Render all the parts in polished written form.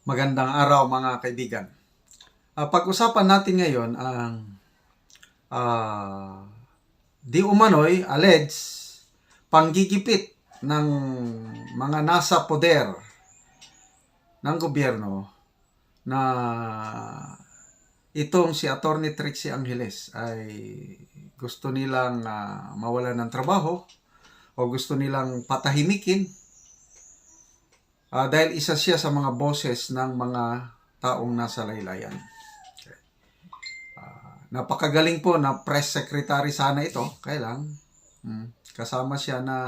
Magandang araw mga kaibigan. Pag-usapan natin ngayon ang di umano'y alleged panggigipit ng mga nasa poder ng gobyerno na itong si Attorney Trixie Angeles ay gusto nilang mawalan ng trabaho o gusto nilang patahimikin dahil isa siya sa mga boses ng mga taong nasa laylayan. Napakagaling po na press secretary sana ito. Kaya lang, kasama siya na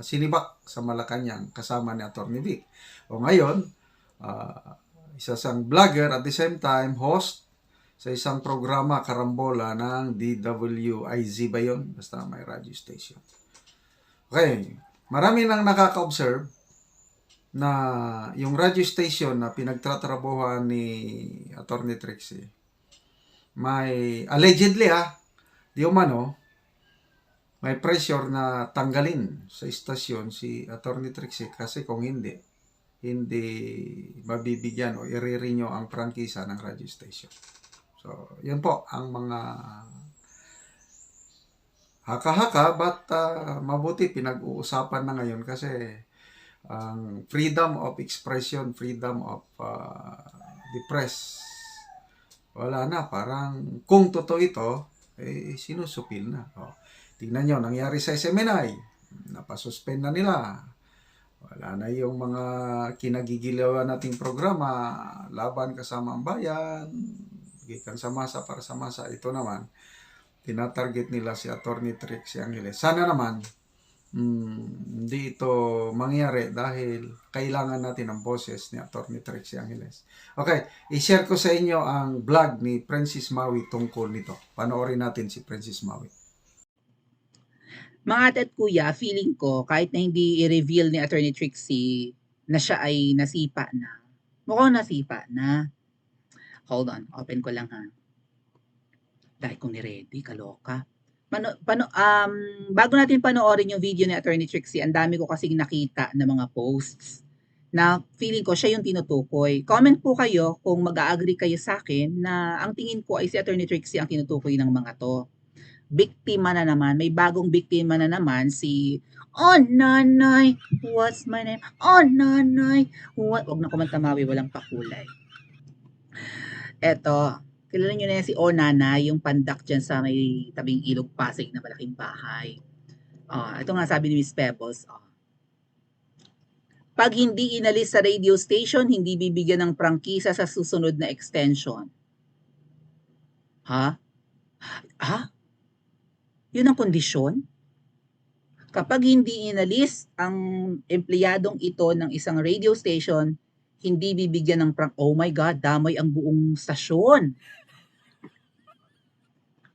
sinibak sa Malacanang kasama ni Atty. Vic. O ngayon, isa siyang vlogger at the same time host sa isang programa karambola ng DWIZ ba yun? Basta may radio station. Okay, marami nang nakaka-observe na yung radio station na pinagtatrabahuan ni Atty. Trixie may allegedly di umano may pressure na tanggalin sa istasyon si Atty. Trixie kasi kung hindi mabibigyan o i-renew ang prangkisa ng radio station. So, yun po ang mga haka-haka, but mabuti pinag-uusapan na ngayon kasi ang freedom of expression, freedom of the press, wala na. Parang kung totoo ito, sinusupil na. Tingnan nyo, nangyari sa SMNI. Napasuspend na nila. Wala na yung mga kinagigilawan nating programa, laban kasama ang bayan, gikan sa masa para sa masa. Ito naman, tinatarget nila si Atty. Trixie Angeles. Sana naman, hindi ito mangyari dahil kailangan natin ang boses ni Atty. Trixie Angeles. Okay, i-share ko sa inyo ang vlog ni Princess Maui tungkol nito. Panoorin natin si Princess Maui. Mga ate at kuya, feeling ko kahit na hindi i-reveal ni Atty. Trixie na siya ay nasipa na. Mukhang nasipa na. Hold on, open ko lang ha. Dahil kung ni-ready, kaloka. Bago natin panoorin yung video ni Atty. Trixie, ang dami ko kasing nakita na mga posts na feeling ko siya yung tinutukoy. Comment po kayo kung mag-a-agree kayo sa akin na ang tingin ko ay si Atty. Trixie ang tinutukoy ng mga to. Biktima na naman, may bagong biktima na naman si Oh nanay, what's my name? Oh nanay, what? Huwag na kumanta Maui, walang pakulay. Eto, kilala nyo na yan si Oh nanay, yung pandak dyan sa may tabing ilog Pasig na malaking bahay. Ito nga sabi ni Miss Pebbles, pag hindi inalis sa radio station, hindi bibigyan ng prangkisa sa susunod na extension. Ha? Yun ang kondisyon? Kapag hindi inalis ang empleyadong ito ng isang radio station, hindi bibigyan ng oh my God, damay ang buong stasyon.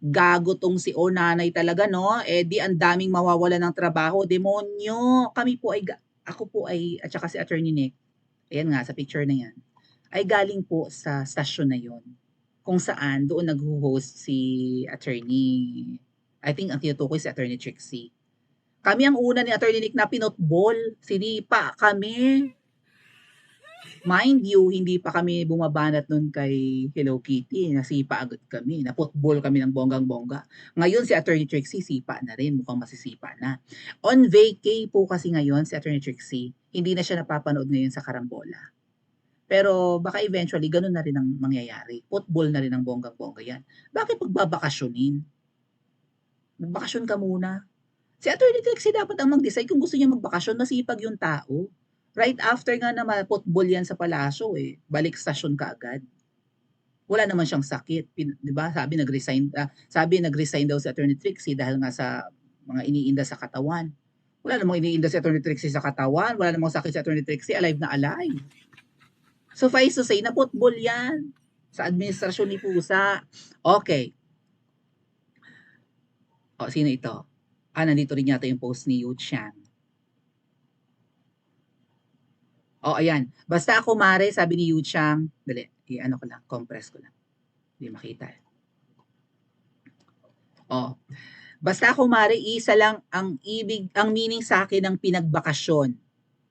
Gago tong si O nanay talaga, no? Di ang daming mawawala ng trabaho. Demonyo! Ako po ay, at saka si Attorney Nick, ayan nga, sa picture na yan, ay galing po sa stasyon na yon kung saan doon nag-host si Attorney, I think ang tinutukoy si Attorney Trixie. Kami ang una ni Attorney Nick na pinotball. Sinipa kami. Mind you, hindi pa kami bumabanat nun kay Hello Kitty. Nasipa agad kami. Napotball kami ng bonggang-bongga. Ngayon si Attorney Trixie, sipa na rin. Mukhang masisipa na. On vacay po kasi ngayon si Attorney Trixie. Hindi na siya napapanood ngayon sa karambola. Pero baka eventually, ganun na rin ang mangyayari. Football na rin ang bonggang-bongga yan. Bakit pagbabakasyonin? Magbakasyon ka muna. Si Atty. Trixie dapat ang mag-decide kung gusto niya magbakasyon, masipag yung tao. Right after nga na mapotball yan sa palasyo, balik stasyon ka agad. Wala naman siyang sakit, 'di ba? Sabi nag-resign daw si Atty. Trixie dahil nga sa mga iniinda sa katawan. Wala namang iniinda si Atty. Trixie sa katawan, wala namang sakit si Atty. Trixie, alive na alive. Suffice to say, napotball yan sa administrasyon ni Pusa. Okay. Sino ito? Nandito rin yata yung post ni Yu Chiang. Ayan. Basta ako, Mare, sabi ni Yu Chiang. Dali, i-ano ko lang, compress ko lang. Hindi makita Basta ako, Mare, isa lang ang meaning sa akin ng pinagbakasyon.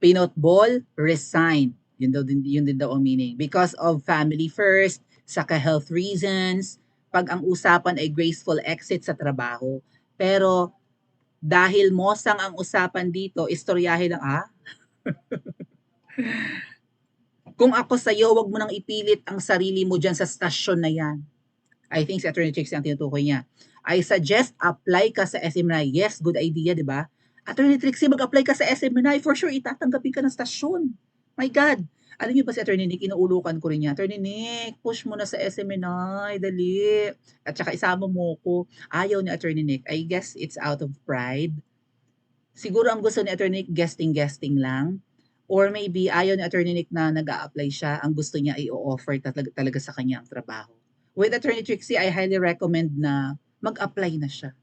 Pinotball, resign. Yun din daw ang meaning. Because of family first, saka health reasons, pag ang usapan ay graceful exit sa trabaho. Pero dahil mosang ang usapan dito, istoryahin ng kung ako sa'yo, wag mo nang ipilit ang sarili mo dyan sa stasyon na yan. I think si Attorney Trixie ang tinutukoy niya. I suggest apply ka sa SMNI. Yes, good idea, di ba? Attorney Trixie, mag-apply ka sa SMNI. For sure, itatanggapin ka ng stasyon. My God. Alam niyo ba si Attorney Nick, inuulukan ko rin niya. Attorney Nick, push mo na sa SMNI. Dali. At saka isama mo ko. Ayaw ni Attorney Nick. I guess it's out of pride. Siguro ang gusto ni Attorney Nick, guesting lang. Or maybe ayaw ni Attorney Nick na nag-a-apply siya. Ang gusto niya i-offer talaga sa kanya ang trabaho. With Attorney Trixie, I highly recommend na mag-apply na siya.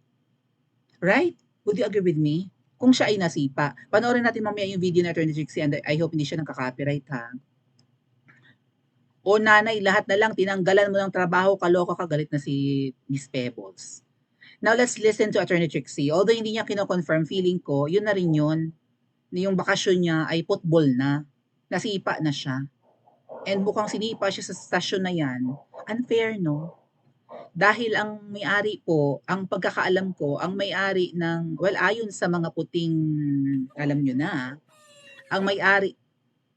Right? Would you agree with me? Kung siya ay nasipa. Panoorin natin mamaya yung video ni Attorney Trixie and I hope hindi siya nagka-copyright ha. O nanay, lahat na lang tinanggalan mo ng trabaho, kaloka ka, galit na si Miss Pebbles. Now let's listen to Attorney Trixie. Although hindi niya kino-confirm, feeling ko, yun na rin yun. Yung bakasyon niya ay football na. Nasipa na siya. And mukhang sinipa siya sa stasyon na yan. Unfair, no? Dahil ang may-ari po, ang pagkakaalam ko, ang may-ari ng, well, ayon sa mga puting, alam nyo na, ang may-ari,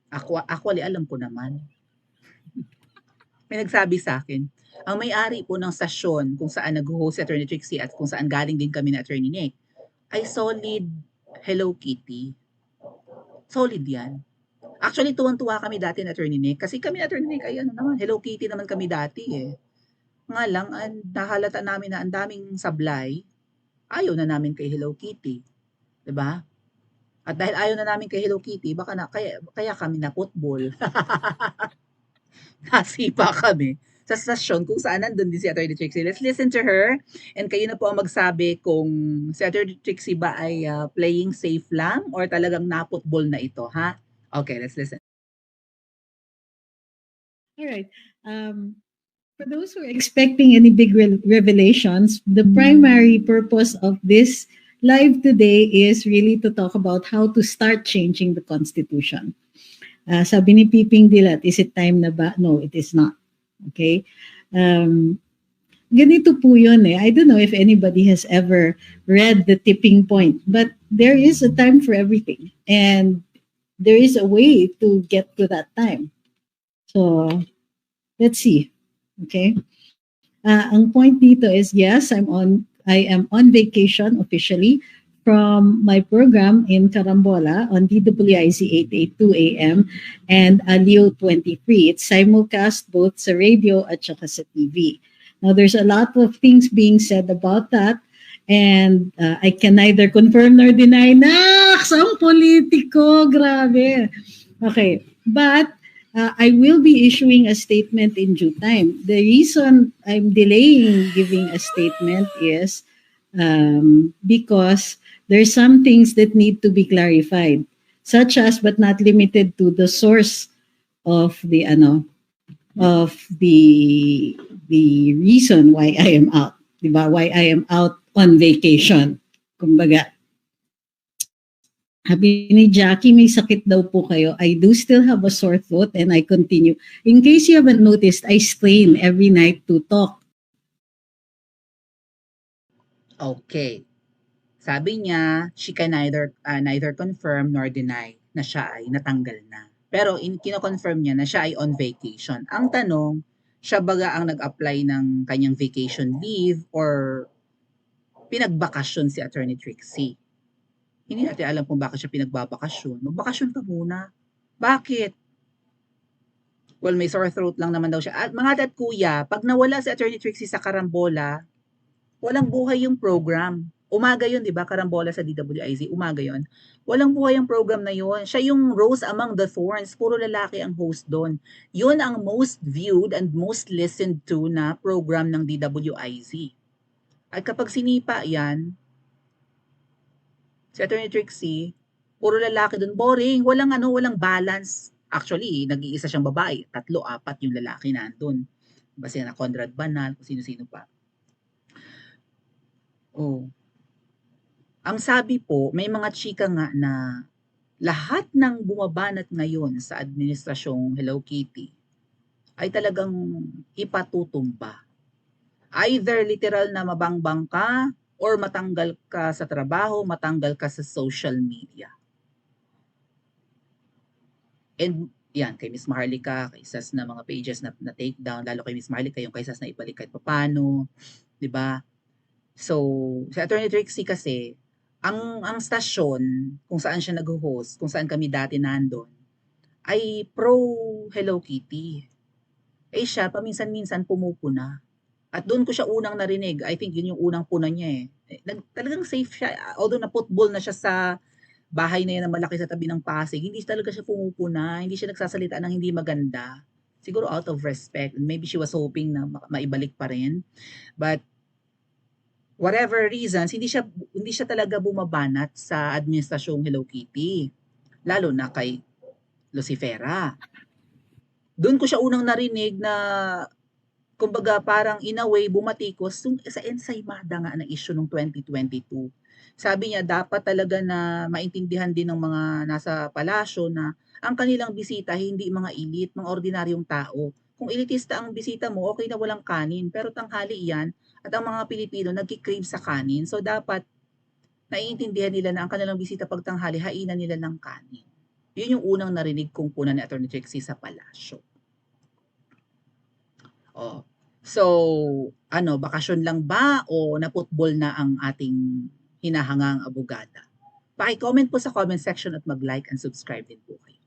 actually, alam ko naman. May nagsabi sa akin, ang may-ari po ng stasyon kung saan nag-host si Attorney Trixie at kung saan galing din kami na Attorney Nick, ay solid Hello Kitty. Solid yan. Actually, tuwang-tuwa kami dati na Attorney Nick kasi kami na Attorney Nick ay ano naman, Hello Kitty naman kami dati eh. Nga lang, nahalata namin na ang daming sablay, ayaw na namin kay Hello Kitty. 'Di ba? At dahil ayaw na namin kay Hello Kitty, baka na, kaya kami na football. Nasipa kami sa stasyon kung saan nandun din si Attorney Trixie. Let's listen to her and kayo na po ang magsabi kung si Attorney Trixie ba ay playing safe lang or talagang na-football na ito, ha? Okay, let's listen. All right. For those who are expecting any big revelations, the primary purpose of this live today is really to talk about how to start changing the Constitution. Sabi ni Piping Dilat, is it time na ba? No, it is not. Okay? Ganito po yun eh. I don't know if anybody has ever read The Tipping Point, but there is a time for everything. And there is a way to get to that time. So, let's see. Okay? Ang point dito is, yes, I am on vacation officially from my program in Carambola on DWIZ 882 AM and Alio 23. It's simulcast both sa radio at saka sa TV. Now, there's a lot of things being said about that and I can neither confirm nor deny. Naks! Ang politiko! Grabe! Okay. But I will be issuing a statement in due time. The reason I'm delaying giving a statement is because there's some things that need to be clarified, such as but not limited to the source of the reason why I am out, diba? Why I am out on vacation. Kumbaga, sabi ni Jackie, may sakit daw po kayo. I do still have a sore throat and I continue. In case you haven't noticed, I strain every night to talk. Okay. Sabi niya, she can neither confirm nor deny na siya ay natanggal na. Pero kino-confirm niya na siya ay on vacation. Ang tanong, siya baga ang nag-apply ng kanyang vacation leave or pinagbakasyon si Attorney Trixie? Hindi natin alam kung bakit siya pinagbabakasyon. Magbakasyon ka muna. Bakit? Well, may sore throat lang naman daw siya. At mga dad kuya, pag nawala si Attorney Trixie sa Carambola, walang buhay yung program. Umaga yun, di ba? Carambola sa DWIZ. Umaga yun. Walang buhay ang program na yun. Siya yung Rose Among the Thorns. Puro lalaki ang host doon. Yun ang most viewed and most listened to na program ng DWIZ. At kapag sinipa yan, si Attorney Trixie, puro lalaki doon. Boring. Walang balance. Actually, nag-iisa siyang babae. 3, 4 yung lalaki nandun. Basta na Conrad Banal, kung sino-sino pa. Oh. Ang sabi po, may mga chika nga na lahat ng bumabanat ngayon sa administrasyong Hello Kitty ay talagang ipatutumba. Either literal na mabangbang ka or matanggal ka sa trabaho, matanggal ka sa social media. And yan, kay Miss Maharlika, kay Sas na mga pages na take down, lalo kay Miss Maharlika, yung kay Sas na ibalik kahit papano, di ba? So, si Attorney Trixie kasi, ang stasyon kung saan siya nag-host, kung saan kami dati nandun, ay pro Hello Kitty. Eh siya, paminsan-minsan pumupuna. At doon ko siya unang narinig. I think yun yung unang puna niya eh. Talagang safe siya. Although na-football na siya sa bahay na yan na malaki sa tabi ng Pasig, hindi talaga siya pumupuna. Hindi siya nagsasalita ng hindi maganda. Siguro out of respect. Maybe she was hoping na maibalik pa rin. But whatever reasons, hindi siya talaga bumabanat sa administrasyong Hello Kitty. Lalo na kay Lucifera. Doon ko siya unang narinig na kumbaga parang in a way bumatikos sa ensaymada nga ng issue ng 2022. Sabi niya dapat talaga na maintindihan din ng mga nasa palasyo na ang kanilang bisita hindi mga elite, mga ordinaryong tao. Kung elitista ang bisita mo, okay na walang kanin, pero tanghali yan at ang mga Pilipino nagki-crave sa kanin. So dapat naiintindihan nila na ang kanilang bisita pag tanghali, hainan nila ng kanin. Yun yung unang narinig kong puna ni Atty. Trixie sa palasyo. Oh. So, bakasyon lang ba o na-football na ang ating hinahangang abogada? Paki-comment po sa comment section at mag-like and subscribe din po kayo.